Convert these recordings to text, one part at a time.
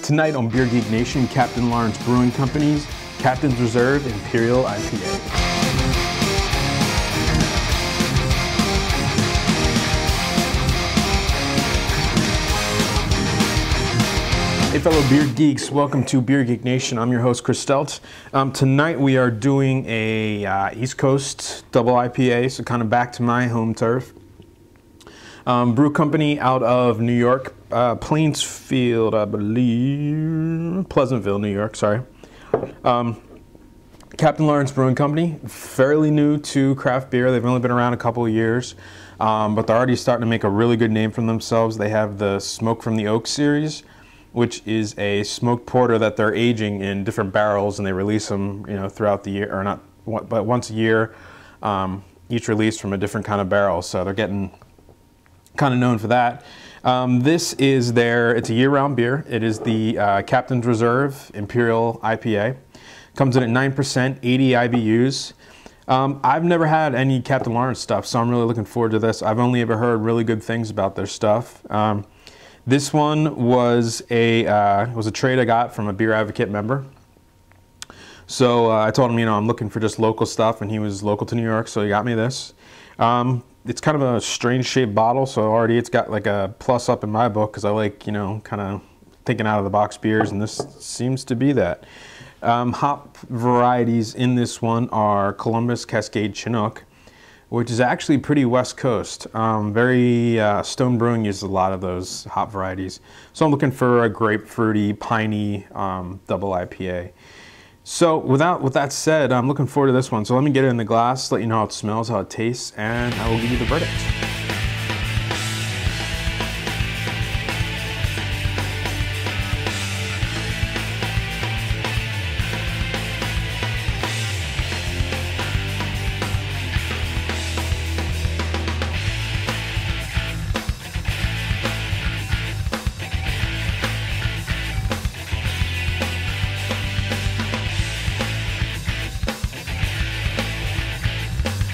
Tonight on Beer Geek Nation, Captain Lawrence Brewing Company's Captain's Reserve Imperial IPA. Hey fellow beer geeks, welcome to Beer Geek Nation. I'm your host Chris Steltz. Tonight we are doing a East Coast double IPA, so kind of back to my home turf. Brew company out of New York, Plainsfield, I believe, Pleasantville, New York, sorry. Captain Lawrence Brewing Company, fairly new to craft beer. They've only been around a couple of years, but they're already starting to make a really good name for themselves. They have the Smoke from the Oak series, which is a smoked porter that they're aging in different barrels, and they release them, throughout the year, or not, but once a year, each release from a different kind of barrel. So they're getting kind of known for that. This is it's a year-round beer. It is the Captain's Reserve Imperial IPA. Comes in at 9%, 80 IBUs. I've never had any Captain Lawrence stuff, so I'm really looking forward to this. I've only ever heard really good things about their stuff. This one was a trade I got from a Beer Advocate member. So I told him, I'm looking for just local stuff, and he was local to New York, so he got me this. It's kind of a strange shaped bottle, so already it's got like a plus up in my book, because I like, kind of thinking out of the box beers, and this seems to be that. Hop varieties in this one are Columbus, Cascade, Chinook, which is actually pretty West Coast. Stone Brewing uses a lot of those hop varieties. So I'm looking for a grapefruity, piney double IPA. So with that said, I'm looking forward to this one. So let me get it in the glass, let you know how it smells, how it tastes, and I will give you the verdict.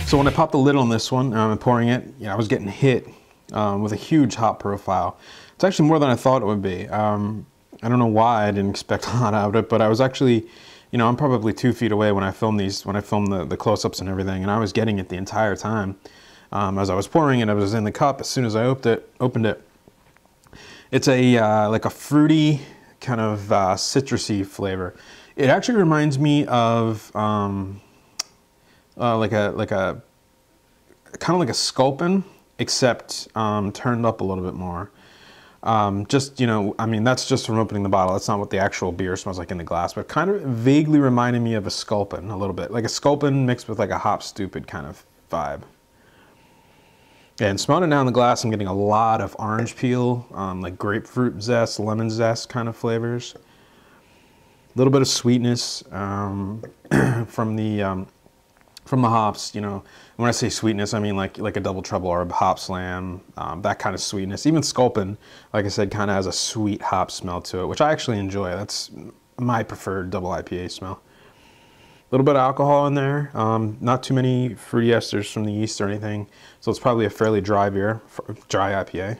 So when I popped the lid on this one and pouring it, I was getting hit with a huge hop profile. It's actually more than I thought it would be. I don't know why I didn't expect a lot out of it, but I was actually, I'm probably 2 feet away when I film the close-ups and everything, and I was getting it the entire time. As I was pouring it, it was in the cup. As soon as I opened it, it's like a fruity kind of citrusy flavor. It actually reminds me of like a kind of like a sculpin, except turned up a little bit more. That's just from opening the bottle. That's not what the actual beer smells like in the glass, but kind of vaguely reminded me of a sculpin a little bit, like a sculpin mixed with like a hop stupid kind of vibe. And smelling it now in the glass, I'm getting a lot of orange peel, like grapefruit zest, lemon zest kind of flavors. A little bit of sweetness from the hops. When I say sweetness, I mean like a double trouble or a hop slam, that kind of sweetness. Even sculpin, like I said, kind of has a sweet hop smell to it, which I actually enjoy. That's my preferred double IPA smell. A little bit of alcohol in there, not too many fruity esters from the yeast or anything, so it's probably a fairly dry beer, dry IPA.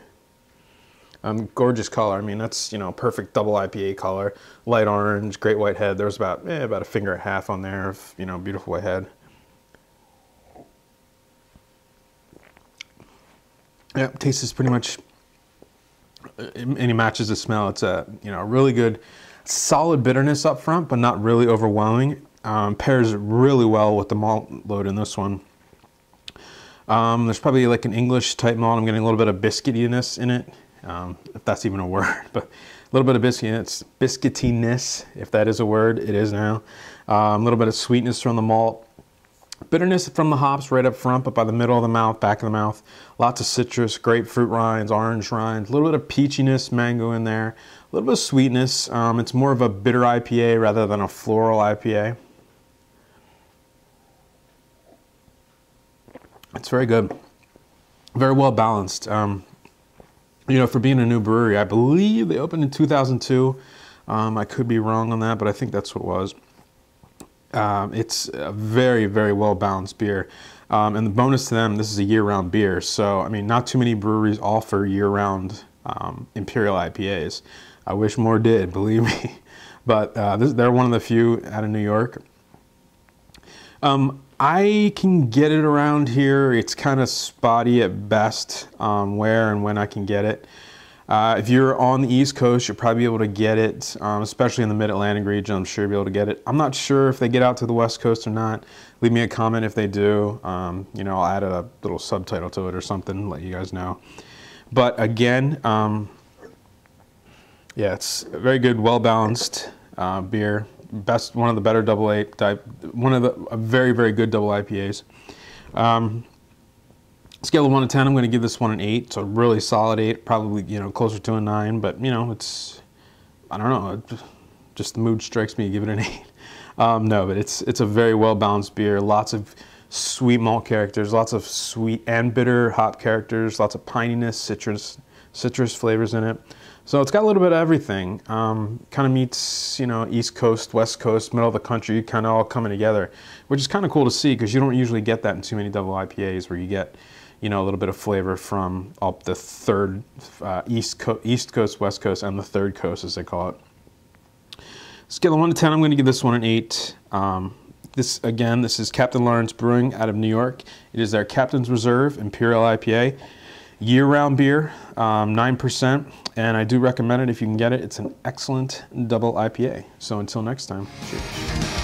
Gorgeous color. That's perfect double IPA color. Light orange, great white head. There's about a finger and a half on there of beautiful white head. Yeah, taste is pretty much, any matches the smell. It's a really good, solid bitterness up front, but not really overwhelming. Pairs really well with the malt load in this one. There's probably like an English type malt. I'm getting a little bit of biscuitiness in it, if that's even a word, but a little bit of biscuitiness, if that is a word. It is now. A little bit of sweetness from the malt. Bitterness from the hops right up front, but by the middle of the mouth, back of the mouth, lots of citrus, grapefruit rinds, orange rinds, a little bit of peachiness, mango in there, a little bit of sweetness. It's more of a bitter IPA rather than a floral IPA. It's very good, very well balanced. For being a new brewery, I believe they opened in 2002. I could be wrong on that, but I think that's what it was. It's a very, very well balanced beer. And the bonus to them, this is a year-round beer. So, not too many breweries offer year-round Imperial IPAs. I wish more did, believe me. But they're one of the few out of New York. I can get it around here. It's kind of spotty at best where and when I can get it. If you're on the East Coast, you'll probably be able to get it, especially in the Mid-Atlantic region. I'm sure you'll be able to get it. I'm not sure if they get out to the West Coast or not. Leave me a comment if they do. You know, I'll add a little subtitle to it or something, let you guys know. But again, yeah, it's a very good, well-balanced beer. One of the better AA type, one of the very, very good double IPAs. Scale of 1 to 10, I'm going to give this one an 8. It's a really solid 8, probably, you know, closer to a 9. But, you know, it's, I don't know, just the mood strikes me to give it an 8. No, but it's a very well-balanced beer. Lots of sweet malt characters, lots of sweet and bitter hop characters, lots of pininess, citrus flavors in it. So it's got a little bit of everything. Kind of meets, you know, East Coast, West Coast, middle of the country, kind of all coming together, which is kind of cool to see because you don't usually get that in too many double IPAs where you get, you know, a little bit of flavor from up the third East Coast, West Coast, and the third coast, as they call it. Scale of 1 to 10, I'm going to give this one an 8. This is Captain Lawrence Brewing out of New York. It is their Captain's Reserve Imperial IPA. Year-round beer, 9%, and I do recommend it if you can get it. It's an excellent double IPA. So until next time, cheers.